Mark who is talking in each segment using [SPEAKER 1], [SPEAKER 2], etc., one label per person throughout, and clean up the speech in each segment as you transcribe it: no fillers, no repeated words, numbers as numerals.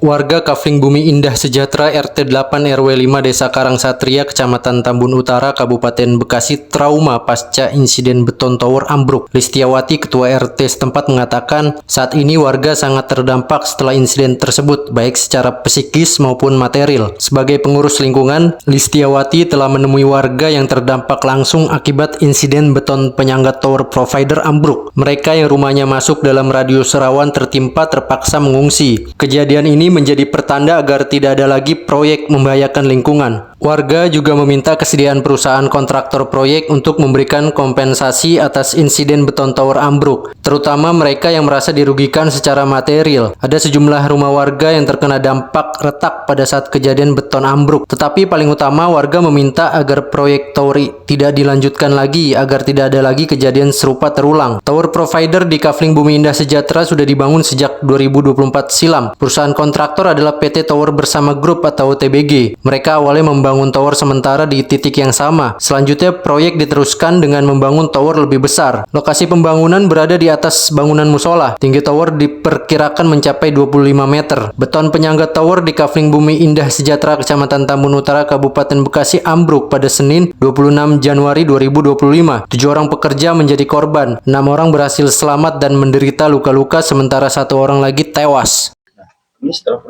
[SPEAKER 1] Warga Kafling Bumi Indah Sejahtera RT 8 RW 5 Desa Karangsatria, Kecamatan Tambun Utara, Kabupaten Bekasi trauma pasca insiden beton tower ambruk. Listiawati, Ketua RT setempat mengatakan saat ini warga sangat terdampak setelah insiden tersebut, baik secara psikis maupun material. Sebagai pengurus lingkungan, Listiawati telah menemui warga yang terdampak langsung akibat insiden beton penyangga tower provider ambruk. Mereka yang rumahnya masuk dalam radius rawan tertimpa terpaksa mengungsi. Kejadian ini menjadi pertanda agar tidak ada lagi proyek membahayakan lingkungan. Warga juga meminta kesediaan perusahaan kontraktor proyek untuk memberikan kompensasi atas insiden beton tower ambruk, terutama mereka yang merasa dirugikan secara material. Ada sejumlah rumah warga yang terkena dampak retak pada saat kejadian beton ambruk, tetapi paling utama warga meminta agar proyek tower tidak dilanjutkan lagi agar tidak ada lagi kejadian serupa terulang. Tower provider di Kafling Bumi Indah Sejahtera sudah dibangun sejak 2024 silam. Perusahaan kontraktor adalah PT Tower Bersama Group atau TBG. Mereka awalnya membangun tower sementara di titik yang sama. Selanjutnya proyek diteruskan dengan membangun tower lebih besar. Lokasi pembangunan berada di atas bangunan musola. Tinggi tower diperkirakan mencapai 25 meter. Beton penyangga tower di Kafling Bumi Indah Sejahtera, Kecamatan Tambun Utara, Kabupaten Bekasi ambruk pada Senin 26 Januari 2025. 7 orang pekerja menjadi korban. 6 orang berhasil selamat dan menderita luka-luka, sementara 1 orang lagi tewas.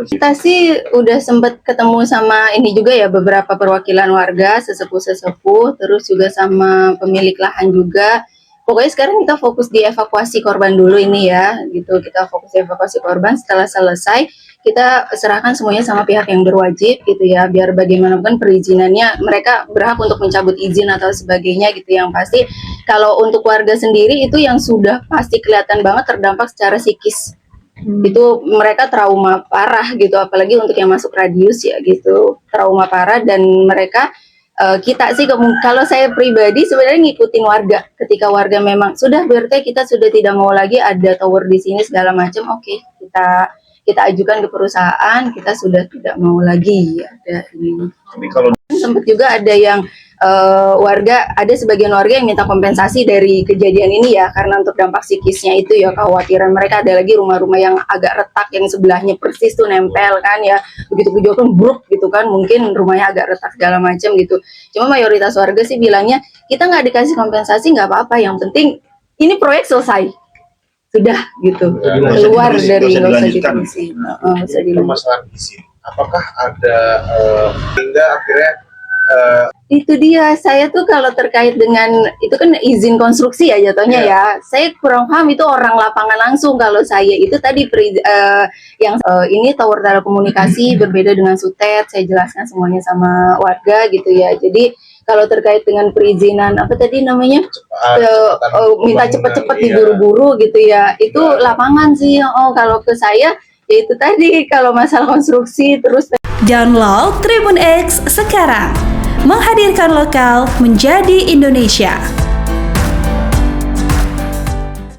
[SPEAKER 2] Kita sih udah sempat ketemu sama ini juga ya, beberapa perwakilan warga, sesepuh-sesepuh, terus juga sama pemilik lahan juga. Pokoknya sekarang kita fokus di evakuasi korban dulu ini ya, gitu. Kita fokus di evakuasi korban. Setelah selesai, kita serahkan semuanya sama pihak yang berwajib gitu ya, biar bagaimanapun perizinannya mereka berhak untuk mencabut izin atau sebagainya gitu. Yang pasti kalau untuk warga sendiri itu yang sudah pasti kelihatan banget terdampak secara psikis. Itu mereka trauma parah gitu, apalagi untuk yang masuk radius ya gitu, trauma parah. Dan mereka kita sih kalau saya pribadi sebenarnya ngikutin warga, ketika warga memang sudah berarti kita sudah tidak mau lagi ada tower di sini segala macam, oke, kita ajukan ke perusahaan, kita sudah tidak mau lagi ada ini. Tapi kalau sempat juga ada yang warga, ada sebagian warga yang minta kompensasi dari kejadian ini ya, karena untuk dampak psikisnya itu ya, kekhawatiran mereka. Ada lagi rumah-rumah yang agak retak yang sebelahnya persis tuh nempel kan ya, begitu kejauhan bruk gitu kan, mungkin rumahnya agak retak segala macam gitu. Cuma mayoritas warga sih bilangnya kita nggak dikasih kompensasi nggak apa-apa, yang penting ini proyek selesai sudah gitu, keluar dari nggak usah diterusin.
[SPEAKER 3] Permasalahan izin, apakah ada hingga akhirnya
[SPEAKER 2] itu dia, saya tuh kalau terkait dengan itu kan izin konstruksi ya jatuhnya ya, saya kurang paham itu orang lapangan langsung. Kalau saya itu tadi ini tower telekomunikasi berbeda dengan sutet, saya jelaskan semuanya sama warga gitu ya. Jadi kalau terkait dengan perizinan apa tadi namanya minta cepat-cepat diburu-buru gitu ya, itu lapangan sih. Kalau ke saya ya itu tadi, kalau masalah konstruksi terus.
[SPEAKER 4] Download Tribun X sekarang, menghadirkan lokal menjadi Indonesia.